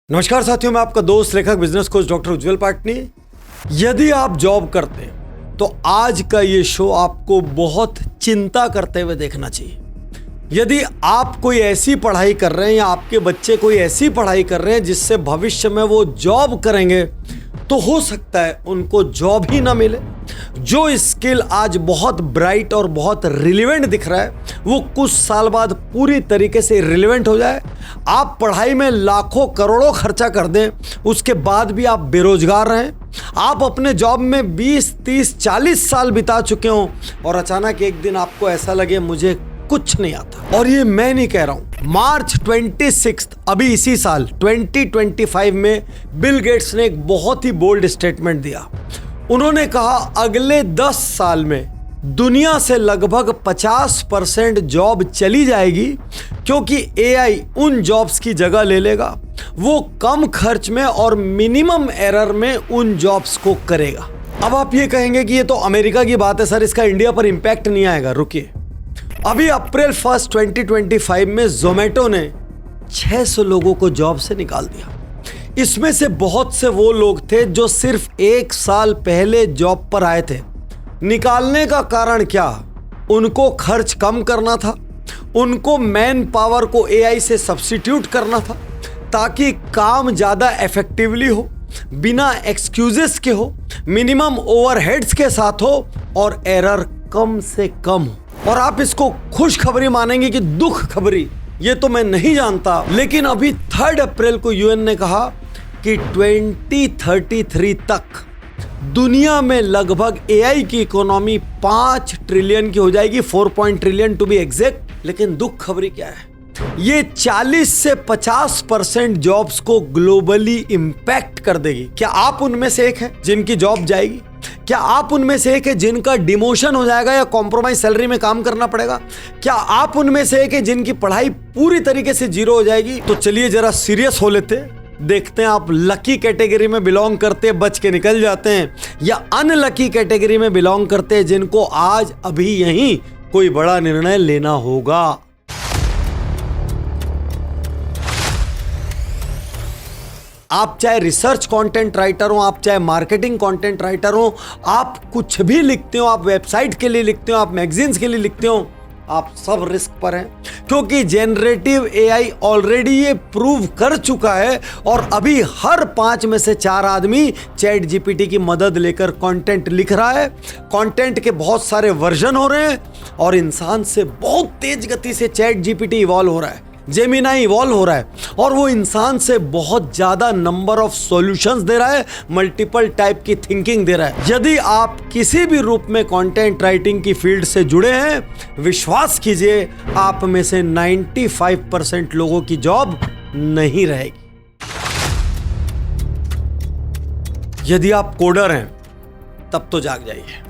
नमस्कार साथियों, मैं आपका दोस्त लेखक बिजनेस कोच डॉक्टर उज्जवल पाटनी। यदि आप जॉब करते हैं तो आज का ये शो आपको बहुत चिंता करते हुए देखना चाहिए। यदि आप कोई ऐसी पढ़ाई कर रहे हैं या आपके बच्चे कोई ऐसी पढ़ाई कर रहे हैं जिससे भविष्य में वो जॉब करेंगे, तो हो सकता है उनको जॉब ही ना मिले। जो स्किल आज बहुत ब्राइट और बहुत रिलेवेंट दिख रहा है, वो कुछ साल बाद पूरी तरीके से रिलेवेंट हो जाए। आप पढ़ाई में लाखों करोड़ों खर्चा कर दें, उसके बाद भी आप बेरोजगार रहें। आप अपने जॉब में 20, 30, 40 साल बिता चुके हों और अचानक एक दिन आपको ऐसा लगे मुझे कुछ नहीं आता। और ये मैं नहीं कह रहा हूं। मार्च 26 अभी इसी साल 2025 में बिल गेट्स ने एक बहुत ही बोल्ड स्टेटमेंट दिया। उन्होंने कहा अगले 10 साल में दुनिया से लगभग 50% जॉब चली जाएगी, क्योंकि एआई उन जॉब्स की जगह ले लेगा। वो कम खर्च में और मिनिमम एरर में उन जॉब्स को करेगा। अब आप ये कहेंगे कि ये तो अमेरिका की बात है सर, इसका इंडिया पर इंपैक्ट नहीं आएगा। रुकिए, अभी अप्रैल 1, 2025 में जोमेटो ने 600 लोगों को जॉब से निकाल दिया। इसमें से बहुत से वो लोग थे जो सिर्फ 1 साल पहले जॉब पर आए थे। निकालने का कारण क्या? उनको खर्च कम करना था, उनको मैन पावर को एआई से सब्स्टिट्यूट करना था ताकि काम ज़्यादा इफेक्टिवली हो, बिना एक्सक्यूजेस के हो, मिनिमम ओवरहेड्स के साथ हो और एरर कम से कम हो। और आप इसको खुशखबरी मानेंगे कि दुख खबरी, ये तो मैं नहीं जानता, लेकिन अभी 3 अप्रैल को यूएन ने कहा कि 2033 तक दुनिया में लगभग एआई की इकोनॉमी 5 ट्रिलियन की हो जाएगी, 4 ट्रिलियन टू बी एग्जैक्ट। लेकिन दुख खबरी क्या है? ये 40 से 50% जॉब्स को ग्लोबली इंपैक्ट कर देगी। क्या आप उनमें से एक हैं जिनकी जॉब जाएगी? क्या आप उनमें से एक है जिनका डिमोशन हो जाएगा या कॉम्प्रोमाइज सैलरी में काम करना पड़ेगा? क्या आप उनमें से एक है जिनकी पढ़ाई पूरी तरीके से जीरो हो जाएगी? तो चलिए जरा सीरियस हो लेते, देखते हैं आप लकी कैटेगरी में बिलोंग करते बच के निकल जाते हैं या अनलकी कैटेगरी में बिलोंग करते हैं जिनको आज अभी यहीं कोई बड़ा निर्णय लेना होगा। आप चाहे रिसर्च कंटेंट राइटर हो, आप चाहे मार्केटिंग कंटेंट राइटर हो, आप कुछ भी लिखते हो, आप वेबसाइट के लिए लिखते हो, आप मैगजीन्स के लिए लिखते हो, आप सब रिस्क पर हैं। क्योंकि जेनरेटिव एआई ऑलरेडी ये प्रूव कर चुका है और अभी हर 5 में से 4 आदमी चैट जीपीटी की मदद लेकर कंटेंट लिख रहा है। कंटेंट के बहुत सारे वर्जन हो रहे हैं और इंसान से बहुत तेज गति से चैट जीपीटी इवॉल्व हो रहा है, जेमिनाई इवॉल्व हो रहा है और वो इंसान से बहुत ज़्यादा नंबर ऑफ सॉल्यूशंस दे रहा है, मल्टीपल टाइप की थिंकिंग दे रहा है। यदि आप किसी भी रूप में कंटेंट राइटिंग की फील्ड से जुड़े हैं, विश्वास कीजिए आप में से 95% लोगों की जॉब नहीं रहेगी। यदि आप कोडर हैं तब तो जाग जाइए।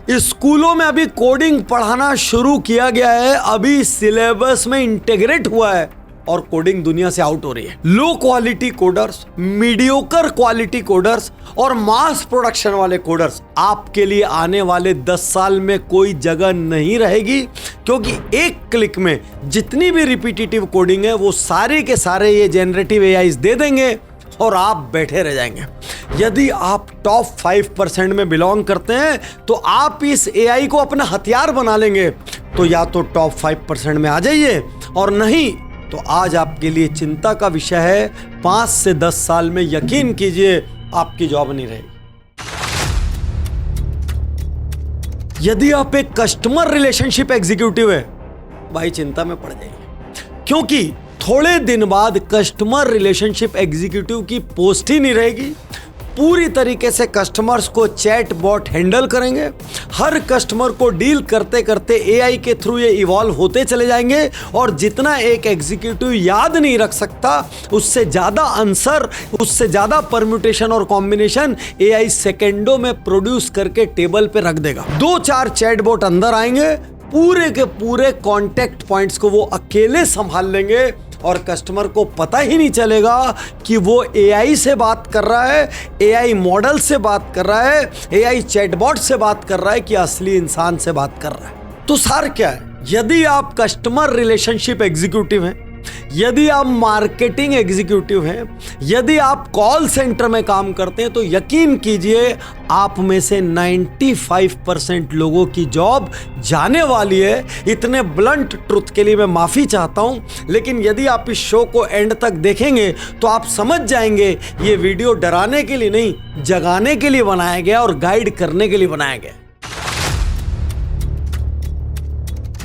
स्कूलों में अभी कोडिंग पढ़ाना शुरू किया गया है, अभी सिलेबस में इंटीग्रेट हुआ है और कोडिंग दुनिया से आउट हो रही है। Low quality coders, mediocre quality coders और मास प्रोडक्शन वाले कोडर्स, आपके लिए आने वाले 10 साल में कोई जगह नहीं रहेगी, क्योंकि एक क्लिक में जितनी भी रिपीटेटिव कोडिंग है वो सारे के सारे ये जेनरेटिव एआईज दे देंगे और आप बैठे रह जाएंगे। यदि आप टॉप 5% में बिलोंग करते हैं तो आप इस एआई को अपना हथियार बना लेंगे। तो या तो टॉप 5% में आ जाइए और नहीं तो आज आपके लिए चिंता का विषय है, 5 से 10 साल में यकीन कीजिए आपकी जॉब नहीं रहेगी। यदि आप एक कस्टमर रिलेशनशिप एग्जीक्यूटिव है, भाई चिंता में पड़ जाइए, क्योंकि थोड़े दिन बाद कस्टमर रिलेशनशिप एग्जीक्यूटिव की पोस्ट ही नहीं रहेगी। पूरी तरीके से कस्टमर्स को चैट बॉट हैंडल करेंगे। हर कस्टमर को डील करते करते एआई के थ्रू ये इवॉल्व होते चले जाएंगे और जितना एक एग्जीक्यूटिव याद नहीं रख सकता, उससे ज़्यादा आंसर, उससे ज़्यादा परम्यूटेशन और कॉम्बिनेशन एआई सेकेंडों में प्रोड्यूस करके टेबल पे रख देगा। 2-4 चैट बॉट अंदर आएंगे, पूरे के पूरे कॉन्टैक्ट पॉइंट्स को वो अकेले संभाल लेंगे और कस्टमर को पता ही नहीं चलेगा कि वो एआई से बात कर रहा है, एआई मॉडल से बात कर रहा है, एआई चैटबॉट से बात कर रहा है कि असली इंसान से बात कर रहा है। तो सार क्या है? यदि आप कस्टमर रिलेशनशिप एग्जीक्यूटिव हैं यदि आप मार्केटिंग एग्जीक्यूटिव हैं, यदि आप कॉल सेंटर में काम करते हैं, तो यकीन कीजिए आप में से 95% लोगों की जॉब जाने वाली है। इतने ब्लंट ट्रुथ के लिए मैं माफ़ी चाहता हूं, लेकिन यदि आप इस शो को एंड तक देखेंगे तो आप समझ जाएंगे ये वीडियो डराने के लिए नहीं, जगाने के लिए बनाया गया और गाइड करने के लिए बनाया गया।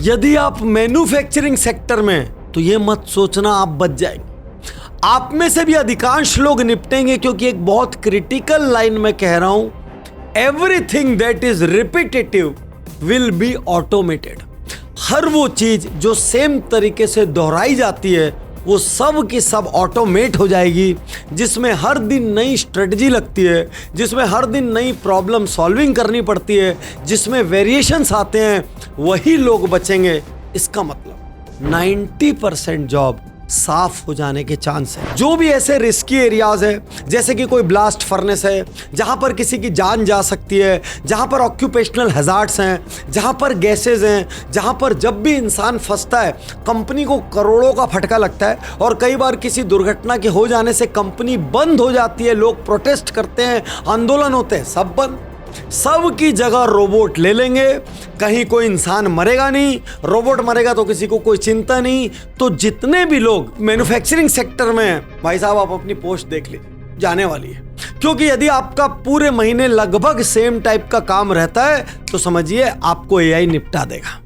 यदि आप मैन्युफैक्चरिंग सेक्टर में, तो ये मत सोचना आप बच जाएंगे। आप में से भी अधिकांश लोग निपटेंगे, क्योंकि एक बहुत क्रिटिकल लाइन में कह रहा हूं, everything that is repetitive will be automated. हर वो चीज जो सेम तरीके से दोहराई जाती है वो सब की सब ऑटोमेट हो जाएगी, जिसमें हर दिन नई स्ट्रेटजी लगती है, जिसमें हर दिन नई प्रॉब्लम सॉल्विंग करनी पड़ती है, जिसमें वेरिएशंस आते हैं, वही लोग बचेंगे। इसका मतलब 90% जॉब साफ हो जाने के चांस है। जो भी ऐसे रिस्की एरियाज है, जैसे कि कोई ब्लास्ट फर्नेस है जहां पर किसी की जान जा सकती है, जहां पर ऑक्यूपेशनल हैजार्ड्स हैं, जहां पर गैसेज हैं, जहां पर जब भी इंसान फंसता है कंपनी को करोड़ों का फटका लगता है, और कई बार किसी दुर्घटना के हो जाने से कंपनी बंद हो जाती है, लोग प्रोटेस्ट करते हैं, आंदोलन होते हैं, सब बंद। सब की जगह रोबोट ले लेंगे, कहीं कोई इंसान मरेगा नहीं, रोबोट मरेगा तो किसी को कोई चिंता नहीं। तो जितने भी लोग मैन्युफैक्चरिंग सेक्टर में हैं, भाई साहब आप अपनी पोस्ट देख लीजिए, जाने वाली है। क्योंकि यदि आपका पूरे महीने लगभग सेम टाइप का काम रहता है तो समझिए आपको एआई निपटा देगा।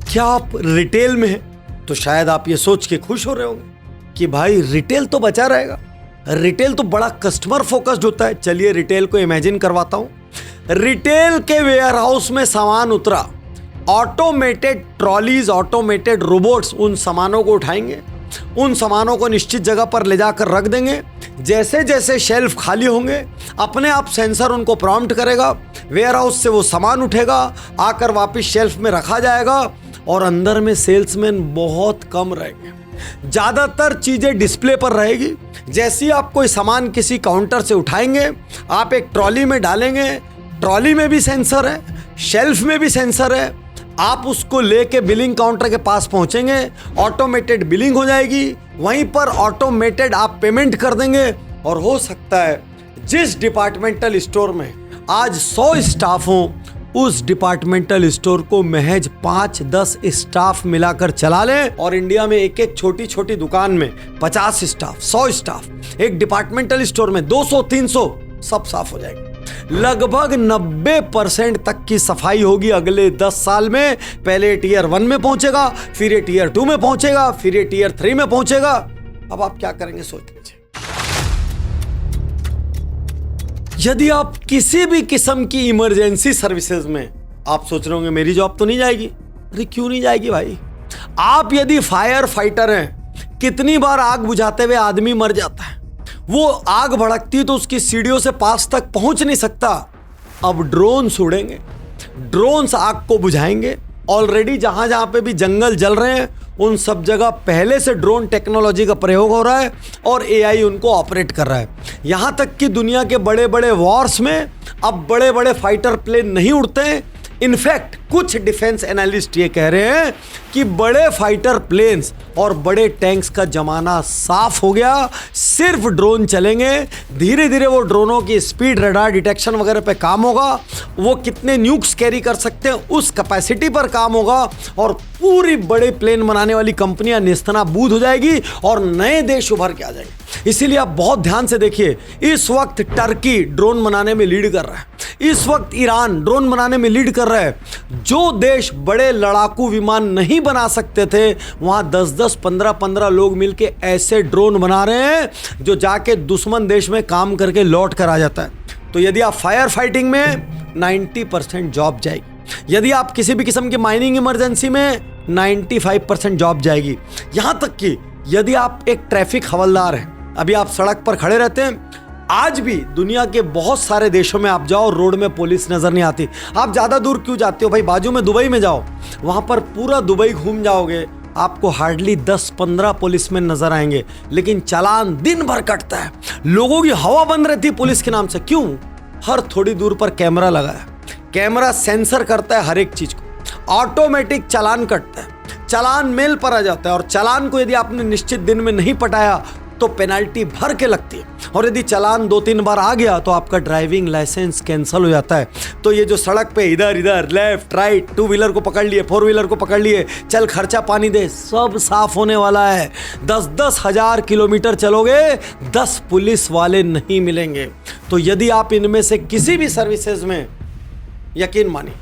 क्या आप रिटेल में हैं? तो शायद आप ये सोच के खुश हो रहे होंगे कि भाई रिटेल तो बचा रहेगा, रिटेल तो बड़ा कस्टमर फोकस्ड होता है। चलिए रिटेल को इमेजिन करवाता हूं। रिटेल के वेयर हाउस में सामान उतरा, ऑटोमेटेड ट्रॉलीज, ऑटोमेटेड रोबोट्स उन सामानों को उठाएंगे, उन सामानों को निश्चित जगह पर ले जाकर रख देंगे। जैसे जैसे शेल्फ खाली होंगे अपने आप सेंसर उनको प्रॉम्प्ट करेगा, वेयर हाउस से वो सामान उठेगा, आकर वापस शेल्फ में रखा जाएगा, और अंदर में सेल्समैन बहुत कम रहेंगे। ज़्यादातर चीज़ें डिस्प्ले पर रहेगी। जैसे ही आप कोई सामान किसी काउंटर से उठाएंगे, आप एक ट्रॉली में डालेंगे, ट्रॉली में भी सेंसर है, शेल्फ में भी सेंसर है, आप उसको लेके बिलिंग काउंटर के पास पहुंचेंगे, ऑटोमेटेड बिलिंग हो जाएगी, वहीं पर ऑटोमेटेड आप पेमेंट कर देंगे। और हो सकता है जिस डिपार्टमेंटल स्टोर में आज 100 स्टाफ हों, उस डिपार्टमेंटल स्टोर को महज 5-10 स्टाफ मिलाकर चला लें, और इंडिया में एक एक छोटी छोटी दुकान में 50 स्टाफ, 100 स्टाफ, एक डिपार्टमेंटल स्टोर में 200-300, सब साफ हो जाएंगे। लगभग 90% तक की सफाई होगी अगले 10 साल में। पहले टीयर 1 में पहुंचेगा, फिर ये टीयर 2 में पहुंचेगा, फिर ये टीयर 3 में पहुंचेगा। अब आप क्या करेंगे सोच लीजिए। यदि आप किसी भी किस्म की इमरजेंसी सर्विसेज में, आप सोच रहे होंगे मेरी जॉब तो नहीं जाएगी। अरे क्यों नहीं जाएगी भाई? आप यदि फायर फाइटर हैं, कितनी बार आग बुझाते हुए आदमी मर जाता है, वो आग भड़कती तो उसकी सीढ़ियों से पास तक पहुंच नहीं सकता। अब ड्रोन्स उड़ेंगे, ड्रोन्स आग को बुझाएंगे। ऑलरेडी जहां जहां पे भी जंगल जल रहे हैं उन सब जगह पहले से ड्रोन टेक्नोलॉजी का प्रयोग हो रहा है और एआई उनको ऑपरेट कर रहा है। यहां तक कि दुनिया के बड़े बड़े वॉर्स में अब बड़े बड़े फाइटर प्लेन नहीं उड़ते हैं। इनफैक्ट कुछ डिफेंस एनालिस्ट ये कह रहे हैं कि बड़े फाइटर प्लेन्स और बड़े टैंक्स का जमाना साफ हो गया, सिर्फ ड्रोन चलेंगे। धीरे धीरे वो ड्रोनों की स्पीड, रडार डिटेक्शन वगैरह पे काम होगा, वो कितने न्यूक्स कैरी कर सकते हैं उस कैपेसिटी पर काम होगा, और पूरी बड़े प्लेन बनाने वाली कंपनियां नेस्तनाबूद हो जाएगी और नए देश उभर के आ जाएंगे। इसीलिए आप बहुत ध्यान से देखिए, इस वक्त टर्की ड्रोन बनाने में लीड कर रहा है, इस वक्त ईरान ड्रोन बनाने में लीड कर रहा है। जो देश बड़े लड़ाकू विमान नहीं बना सकते थे, वहां 10-10, 15-15 लोग मिलके ऐसे ड्रोन बना रहे हैं जो जाके दुश्मन देश में काम करके लौट कर आ जाता है। तो यदि आप फायर फाइटिंग में 90% जॉब जाएगी, यदि आप किसी भी किस्म की माइनिंग इमरजेंसी में 95% जॉब जाएगी। यहां तक कि यदि आप एक ट्रैफिक हवलदार हैं, अभी आप सड़क पर खड़े रहते हैं, आज भी दुनिया के बहुत सारे देशों में आप जाओ, रोड में पुलिस नजर नहीं आती। आप ज्यादा दूर क्यों जाते हो भाई? बाजू में दुबई में जाओ, वहां पर पूरा दुबई घूम जाओगे, आपको हार्डली 10-15 पुलिसमैन नजर आएंगे, लेकिन चालान दिन भर कटता है। लोगों की हवा बंद रहती है पुलिस के नाम से। क्यों? हर थोड़ी दूर पर कैमरा लगा है, कैमरा सेंसर करता है हर एक चीज को, ऑटोमेटिक चालान कटता है। चालान मेल पर आ जाता है, और चालान को यदि आपने निश्चित दिन में नहीं पटाया तो पेनल्टी भर के लगती है, और यदि चालान 2-3 बार आ गया तो आपका ड्राइविंग लाइसेंस कैंसिल हो जाता है। तो ये जो सड़क पे इधर इधर लेफ्ट राइट 2 व्हीलर को पकड़ लिए, 4 व्हीलर को पकड़ लिए, चल खर्चा पानी दे, सब साफ होने वाला है। 10-10 हजार किलोमीटर चलोगे, 10 पुलिस वाले नहीं मिलेंगे। तो यदि आप इनमें से किसी भी सर्विसेज में, यकीन मानिए,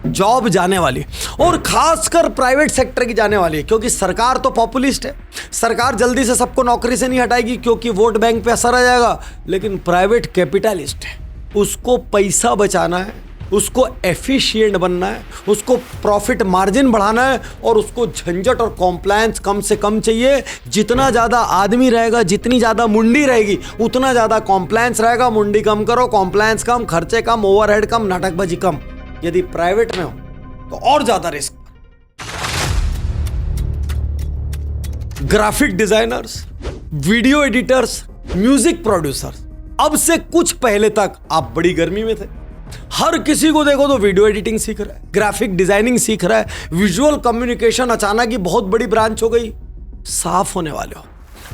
जॉब जाने वाली, और खासकर प्राइवेट सेक्टर की जाने वाली है, क्योंकि सरकार तो पॉपुलिस्ट है, सरकार जल्दी से सबको नौकरी से नहीं हटाएगी क्योंकि वोट बैंक पे असर आ जाएगा। लेकिन प्राइवेट कैपिटलिस्ट है, उसको पैसा बचाना है, उसको एफिशिएंट बनना है, उसको प्रॉफिट मार्जिन बढ़ाना है, और उसको झंझट और कॉम्प्लायंस कम से कम चाहिए। जितना ज़्यादा आदमी रहेगा, जितनी ज़्यादा मुंडी रहेगी, उतना ज़्यादा कॉम्प्लायंस रहेगा। मुंडी कम करो, कॉम्प्लायंस कम, खर्चे कम, ओवरहेड कम, नाटकबाजी कम। यदि प्राइवेट में हो तो और ज्यादा risk. Graphic designers, video editors, music producers, अब से कुछ पहले तक आप बड़ी गर्मी में थे। हर किसी को देखो तो वीडियो एडिटिंग सीख रहा है, ग्राफिक डिजाइनिंग सीख रहा है, विजुअल कम्युनिकेशन अचानक ही बहुत बड़ी ब्रांच हो गई। साफ होने वाले हो।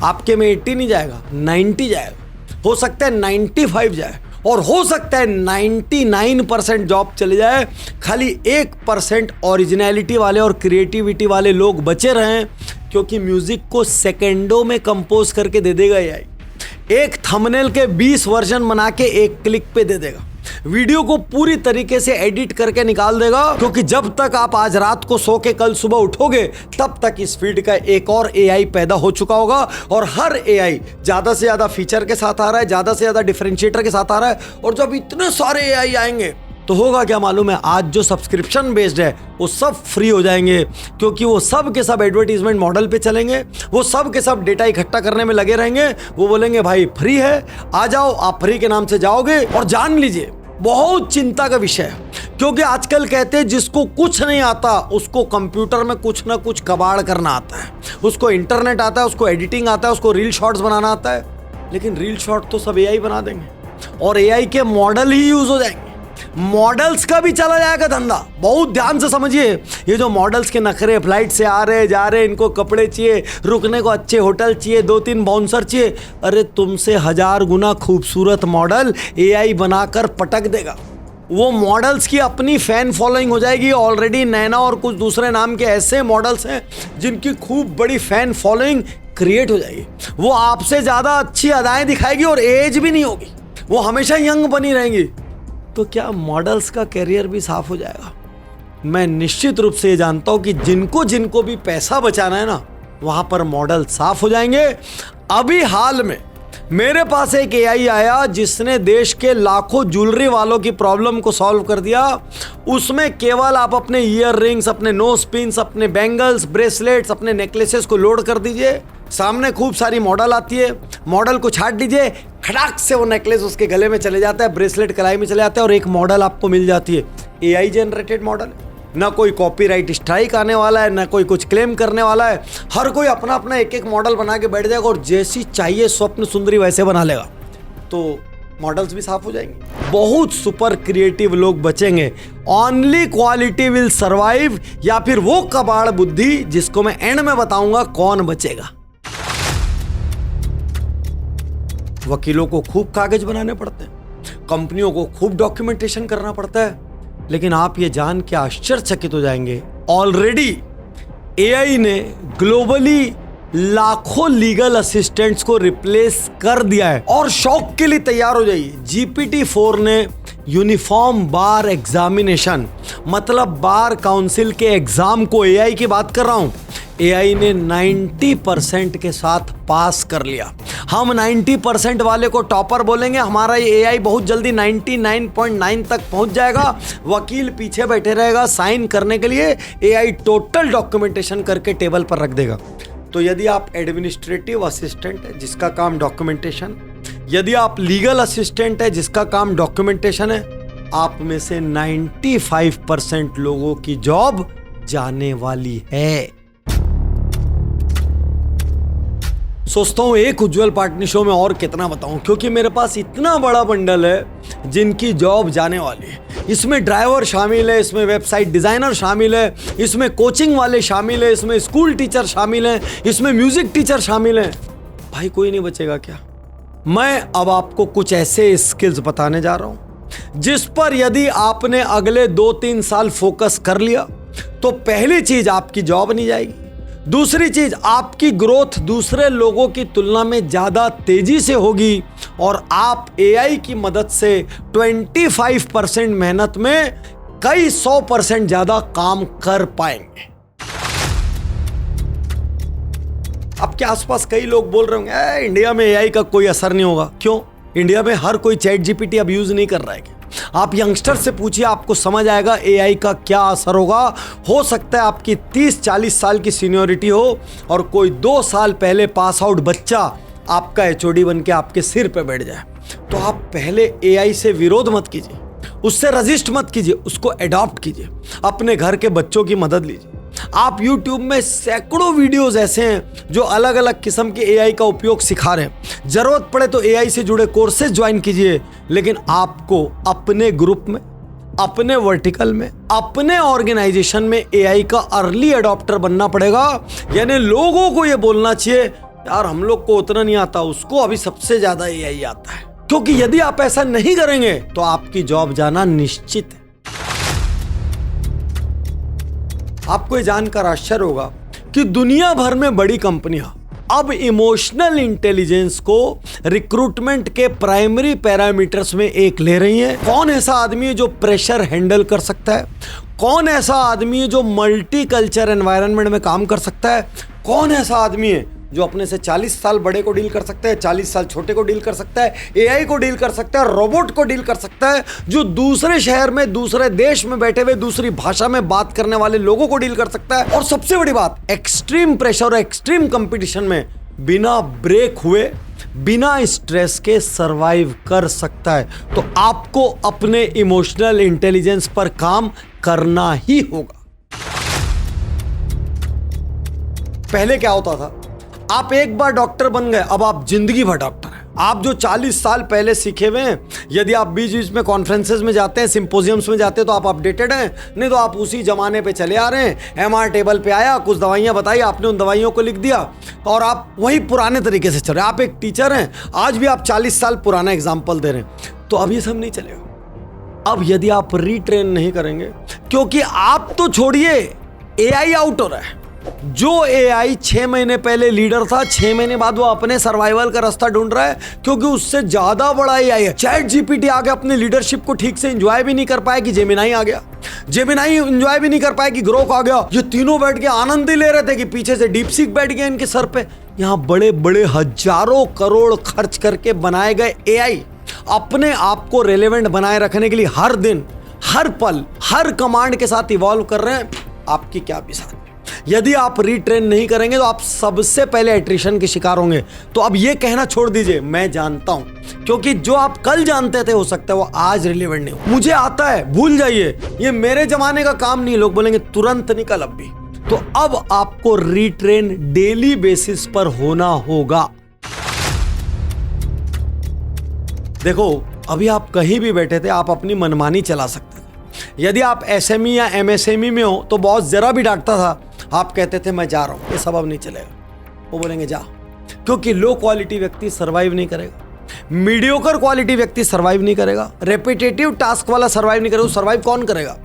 आपके में 80 नहीं जाएगा, 90 जाएगा, हो सकता है 95 जाए, और हो सकता है 99% जॉब चले जाए। खाली 1% ओरिजिनलिटी वाले और क्रिएटिविटी वाले लोग बचे रहें, क्योंकि म्यूजिक को सेकेंडों में कंपोज करके दे देगा एआई। एक थंबनेल के 20 वर्जन बना के एक क्लिक पे दे देगा। वीडियो को पूरी तरीके से एडिट करके निकाल देगा, क्योंकि जब तक आप आज रात को सो के कल सुबह उठोगे तब तक इस फील्ड का एक और एआई पैदा हो चुका होगा। और हर एआई ज्यादा से ज्यादा फीचर के साथ आ रहा है, ज्यादा से ज्यादा डिफरेंशिएटर के साथ आ रहा है। और जब इतने सारे एआई आएंगे तो होगा क्या मालूम है? आज जो सब्सक्रिप्शन बेस्ड है वो सब फ्री हो जाएंगे, क्योंकि वो सब के सब एडवर्टीजमेंट मॉडल पे चलेंगे। वो सब के सब डेटा इकट्ठा करने में लगे रहेंगे। वो बोलेंगे भाई फ्री है, आ जाओ। आप फ्री के नाम से जाओगे, और जान लीजिए बहुत चिंता का विषय है, क्योंकि आजकल कहते हैं जिसको कुछ नहीं आता उसको कंप्यूटर में कुछ ना कुछ कबाड़ करना आता है, उसको इंटरनेट आता है, उसको एडिटिंग आता है, उसको रील शॉर्ट्स बनाना आता है। लेकिन रील शॉर्ट तो सब एआई बना देंगे, और एआई के मॉडल ही यूज हो जाएंगे। मॉडल्स का भी चला जाएगा धंधा। बहुत ध्यान से समझिए, ये जो मॉडल्स के नखरे, फ्लाइट से आ रहे जा रहे, इनको कपड़े चाहिए, रुकने को अच्छे होटल चाहिए, 2-3 बाउंसर चाहिए। अरे तुमसे 1000 गुना खूबसूरत मॉडल एआई बनाकर पटक देगा। वो मॉडल्स की अपनी फैन फॉलोइंग हो जाएगी। ऑलरेडी नैना और कुछ दूसरे नाम के ऐसे मॉडल्स हैं जिनकी खूब बड़ी फैन फॉलोइंग क्रिएट हो जाएगी। वो आपसे ज़्यादा अच्छी अदाएं दिखाएगी और एज भी नहीं होगी, वो हमेशा यंग बनी रहेंगी। तो क्या मॉडल्स का कैरियर भी साफ हो जाएगा? मैं निश्चित रूप से ये जानता हूं कि जिनको जिनको भी पैसा बचाना है ना, वहां पर मॉडल साफ हो जाएंगे। अभी हाल में मेरे पास एक एआई आया जिसने देश के लाखों ज्वेलरी वालों की प्रॉब्लम को सॉल्व कर दिया। उसमें केवल आप अपने ईयर रिंग्स, अपने नोज पिन्स, अपने बैंगल्स, ब्रेसलेट्स, अपने नेकलेसेस को लोड कर दीजिए। सामने खूब सारी मॉडल आती है, मॉडल को छाट दीजिए, खड़ाक से वो नेकलेस उसके गले में चले जाता है, ब्रेसलेट कलाई में चले जाता है, और एक मॉडल आपको मिल जाती है। एआई जनरेटेड मॉडल है, ना कोई कॉपीराइट स्ट्राइक आने वाला है, ना कोई कुछ क्लेम करने वाला है। हर कोई अपना अपना एक एक मॉडल बना के बैठ जाएगा, और जैसी चाहिए स्वप्न सुंदरी वैसे बना लेगा। तो मॉडल्स भी साफ हो जाएंगे, बहुत सुपर क्रिएटिव लोग बचेंगे। ओनली क्वालिटी विल सर्वाइव, या फिर वो कबाड़ बुद्धि जिसको मैं एंड में बताऊंगा कौन बचेगा। वकीलों को खूब कागज बनाने पड़ते हैं, कंपनियों को खूब डॉक्यूमेंटेशन करना पड़ता है, लेकिन आप ये जान के आश्चर्यचकित हो जाएंगे, ऑलरेडी एआई ने ग्लोबली लाखों लीगल असिस्टेंट्स को रिप्लेस कर दिया है। और शौक के लिए तैयार हो जाइए, GPT-4 ने यूनिफॉर्म बार एग्जामिनेशन, मतलब बार काउंसिल के एग्जाम को, एआई की बात कर रहा हूं, एआई ने 90% के साथ पास कर लिया। हम 90% वाले को टॉपर बोलेंगे, हमारा ये एआई बहुत जल्दी 99.9 तक पहुंच जाएगा। वकील पीछे बैठे रहेगा साइन करने के लिए, एआई टोटल डॉक्यूमेंटेशन करके टेबल पर रख देगा। तो यदि आप एडमिनिस्ट्रेटिव असिस्टेंट है जिसका काम डॉक्यूमेंटेशन, यदि आप लीगल असिस्टेंट है जिसका काम डॉक्यूमेंटेशन है, आप में से 95% लोगों की जॉब जाने वाली है। सोचता हूँ एक उज्जवल पाटनी शो में और कितना बताऊं, क्योंकि मेरे पास इतना बड़ा बंडल है जिनकी जॉब जाने वाली है। इसमें ड्राइवर शामिल है, इसमें वेबसाइट डिजाइनर शामिल है, इसमें कोचिंग वाले शामिल है, इसमें स्कूल टीचर शामिल हैं, इसमें म्यूजिक टीचर शामिल हैं। भाई कोई नहीं बचेगा क्या? मैं अब आपको कुछ ऐसे स्किल्स बताने जा रहा हूं जिस पर यदि आपने अगले 2-3 साल फोकस कर लिया तो पहली चीज आपकी जॉब नहीं जाएगी, दूसरी चीज आपकी ग्रोथ दूसरे लोगों की तुलना में ज्यादा तेजी से होगी और आप एआई की मदद से 25% मेहनत में कई 100% ज्यादा काम कर पाएंगे। आपके आसपास कई लोग बोल रहे होंगे इंडिया में एआई का कोई असर नहीं होगा। क्यों? इंडिया में हर कोई चैट जीपीटी अब यूज नहीं कर रहा है। आप यंगस्टर से पूछिए, आपको समझ आएगा एआई का क्या असर होगा। हो सकता है आपकी 30-40 साल की सीनियरिटी हो और कोई 2 साल पहले पास आउट बच्चा आपका एचओडी बन के आपके सिर पे बैठ जाए। तो आप पहले एआई से विरोध मत कीजिए, उससे रजिस्ट मत कीजिए, उसको अडॉप्ट कीजिए, अपने घर के बच्चों की मदद लीजिए। आप YouTube में सैकड़ों वीडियोस ऐसे हैं जो अलग अलग किस्म के एआई का उपयोग सिखा रहे हैं। जरूरत पड़े तो एआई से जुड़े कोर्सेज ज्वाइन कीजिए, लेकिन आपको अपने ग्रुप में, अपने वर्टिकल में, अपने ऑर्गेनाइजेशन में एआई का अर्ली अडॉप्टर बनना पड़ेगा। यानी लोगों को यह बोलना चाहिए यार हम लोग को उतना नहीं आता, उसको अभी सबसे ज्यादा एआई आता है। क्योंकि यदि आप ऐसा नहीं करेंगे तो आपकी जॉब जाना निश्चित है। आपको ये जानकर आश्चर्य होगा कि दुनिया भर में बड़ी कंपनियां अब इमोशनल इंटेलिजेंस को रिक्रूटमेंट के प्राइमरी पैरामीटर्स में एक ले रही हैं। कौन ऐसा आदमी है जो प्रेशर हैंडल कर सकता है? कौन ऐसा आदमी है जो मल्टी कल्चर एनवायरनमेंट में काम कर सकता है? कौन ऐसा आदमी है जो अपने से 40 साल बड़े को डील कर सकता है, 40 साल छोटे को डील कर सकता है, एआई को डील कर सकता है, रोबोट को डील कर सकता है, जो दूसरे शहर में, दूसरे देश में बैठे हुए दूसरी भाषा में बात करने वाले लोगों को डील कर सकता है, और सबसे बड़ी बात, एक्सट्रीम प्रेशर और एक्सट्रीम कंपटीशन में बिना ब्रेक हुए, बिना स्ट्रेस के सरवाइव कर सकता है। तो आपको अपने इमोशनल इंटेलिजेंस पर काम करना ही होगा। पहले क्या होता था, आप एक बार डॉक्टर बन गए, अब आप जिंदगी भर डॉक्टर हैं। आप जो 40 साल पहले सीखे हुए हैं, यदि आप बीच बीच में कॉन्फ्रेंसेस में जाते हैं, सिंपोजियम्स में जाते हैं तो आप अपडेटेड हैं, नहीं तो आप उसी जमाने पे चले आ रहे हैं। एमआर टेबल पे आया, कुछ दवाइयां बताई, आपने उन दवाइयों को लिख दिया और आप वही पुराने तरीके से चल रहे हैं। आप एक टीचर हैं, आज भी आप 40 साल पुराना एग्जाम्पल दे रहे हैं, तो अब ये सब नहीं चलेगा। अब यदि आप रीट्रेन नहीं करेंगे, क्योंकि आप तो छोड़िए, एआई आउट हो रहा है। जो एआई 6 महीने पहले लीडर था, 6 महीने बाद वो अपने सर्वाइवल का रास्ता ढूंढ रहा है, क्योंकि उससे ज्यादा बड़ा एआई है। चैट जीपीटी आ गया, अपने लीडरशिप को ठीक से एंजॉय भी नहीं कर पाया कि जेमिनाई आ गया, जेमिनाई एंजॉय भी नहीं कर पाया कि ग्रोक आ गया। ये तीनों बैठ के आनंद ही ले रहे थे कि पीछे से डीप सीक बैठ गया इनके सर पे। यहां बड़े बड़े हजारों करोड़ खर्च करके बनाए गए एआई अपने आप को रेलेवेंट बनाए रखने के लिए हर दिन, हर पल, हर कमांड के साथ इवॉल्व कर रहे हैं। आपकी क्या मिसाल? यदि आप रीट्रेन नहीं करेंगे तो आप सबसे पहले एट्रिशन के शिकार होंगे। तो अब ये कहना छोड़ दीजिए मैं जानता हूं, क्योंकि जो आप कल जानते थे हो सकता है वो आज रिलेवेंट नहीं हो। मुझे आता है, भूल जाइए, ये मेरे जमाने का काम नहीं। लोग बोलेंगे तुरंत निकल अब भी। तो अब आपको रीट्रेन डेली बेसिस पर होना होगा। देखो, अभी आप कहीं भी बैठे थे, आप अपनी मनमानी चला सकते थे। यदि आप एसएमई या एमएसएमई में हो तो बॉस जरा भी डांटता था, आप कहते थे मैं जा रहा हूं, ये सब अब नहीं चलेगा। वो बोलेंगे जा, क्योंकि लो क्वालिटी व्यक्ति सरवाइव नहीं करेगा, मीडियोकर क्वालिटी व्यक्ति सरवाइव नहीं करेगा, रेपिटेटिव टास्क वाला सरवाइव नहीं करेगा। सरवाइव कौन करेगा?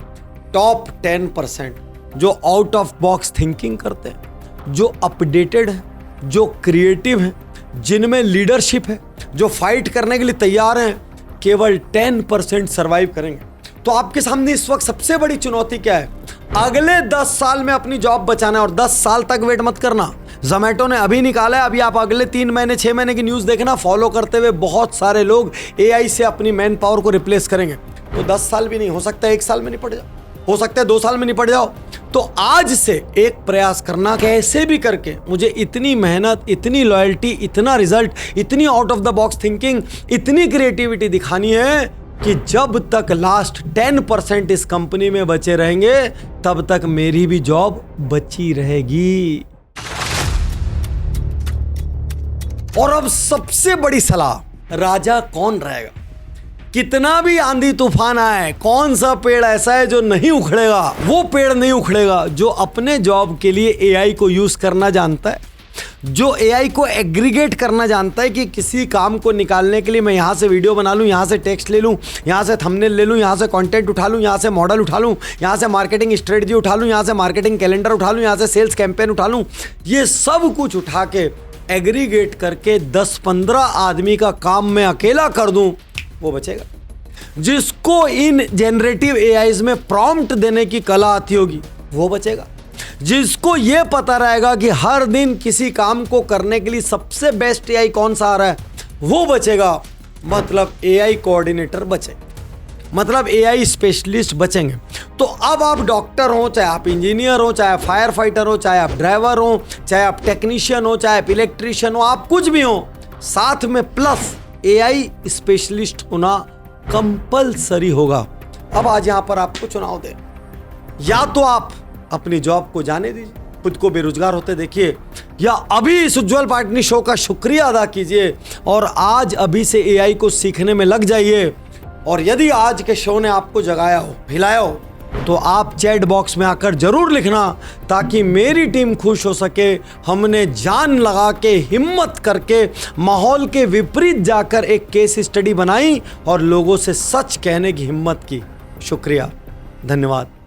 टॉप 10% जो आउट ऑफ बॉक्स थिंकिंग करते हैं, जो अपडेटेड है, जो क्रिएटिव है, जिनमें लीडरशिप है, जो फाइट करने के लिए तैयार हैं, केवल 10% सरवाइव करेंगे। तो आपके सामने इस वक्त सबसे बड़ी चुनौती क्या है? अगले 10 साल में अपनी जॉब बचाना है, और 10 साल तक वेट मत करना। जोमैटो ने अभी निकाला है, अभी आप अगले 3 महीने 6 महीने की न्यूज़ देखना, फॉलो करते हुए बहुत सारे लोग एआई से अपनी मैन पावर को रिप्लेस करेंगे। तो 10 साल भी नहीं, हो सकता है 1 साल में निपट जाओ, हो सकता है 2 साल में निपट जाओ। तो आज से एक प्रयास करना, कैसे भी करके मुझे इतनी मेहनत, इतनी लॉयल्टी, इतना रिजल्ट, इतनी out of the box thinking, इतनी क्रिएटिविटी दिखानी है कि जब तक लास्ट 10% इस कंपनी में बचे रहेंगे तब तक मेरी भी जॉब बची रहेगी। और अब सबसे बड़ी सलाह, राजा कौन रहेगा? कितना भी आंधी तूफान आए, कौन सा पेड़ ऐसा है जो नहीं उखड़ेगा? वो पेड़ नहीं उखड़ेगा जो अपने जॉब के लिए एआई को यूज करना जानता है, जो एआई को एग्रीगेट करना जानता है कि किसी काम को निकालने के लिए मैं यहाँ से वीडियो बना लूँ, यहाँ से टेक्स्ट ले लूँ, यहाँ से थंबनेल ले लूँ, यहाँ से कंटेंट उठा लूँ, यहाँ से मॉडल उठा लूँ, यहाँ से मार्केटिंग स्ट्रेटजी उठा लूँ, यहाँ से मार्केटिंग कैलेंडर उठा लूँ, यहाँ से सेल्स कैंपेन उठा लूँ। ये सब कुछ उठा के एग्रीगेट करके 10-15 आदमी का काम मैं अकेला कर दूँ, वो बचेगा। जिसको इन जनरेटिव एआईज में प्रॉम्प्ट देने की कला आती होगी, वो बचेगा। जिसको ये पता रहेगा कि हर दिन किसी काम को करने के लिए सबसे बेस्ट एआई कौन सा आ रहा है, वो बचेगा। मतलब एआई कोऑर्डिनेटर बचेगा, मतलब एआई स्पेशलिस्ट बचेंगे। तो अब आप डॉक्टर हो, चाहे आप इंजीनियर हो, चाहे आप फायर फाइटर हो, चाहे आप ड्राइवर हो, चाहे आप टेक्नीशियन हो, चाहे आप इलेक्ट्रीशियन हो, आप कुछ भी हो, साथ में प्लस एआई स्पेशलिस्ट होना कंपलसरी होगा। अब आज यहां पर आपको चुनाव दे, या तो आप अपनी जॉब को जाने दीजिए, खुद को बेरोजगार होते देखिए, या अभी इस उज्जवल पाटनी शो का शुक्रिया अदा कीजिए और आज अभी से एआई को सीखने में लग जाइए। और यदि आज के शो ने आपको जगाया हो, हिलाया हो, तो आप चैट बॉक्स में आकर जरूर लिखना, ताकि मेरी टीम खुश हो सके। हमने जान लगा के, हिम्मत करके, माहौल के विपरीत जाकर एक केस स्टडी बनाई और लोगों से सच कहने की हिम्मत की। शुक्रिया, धन्यवाद।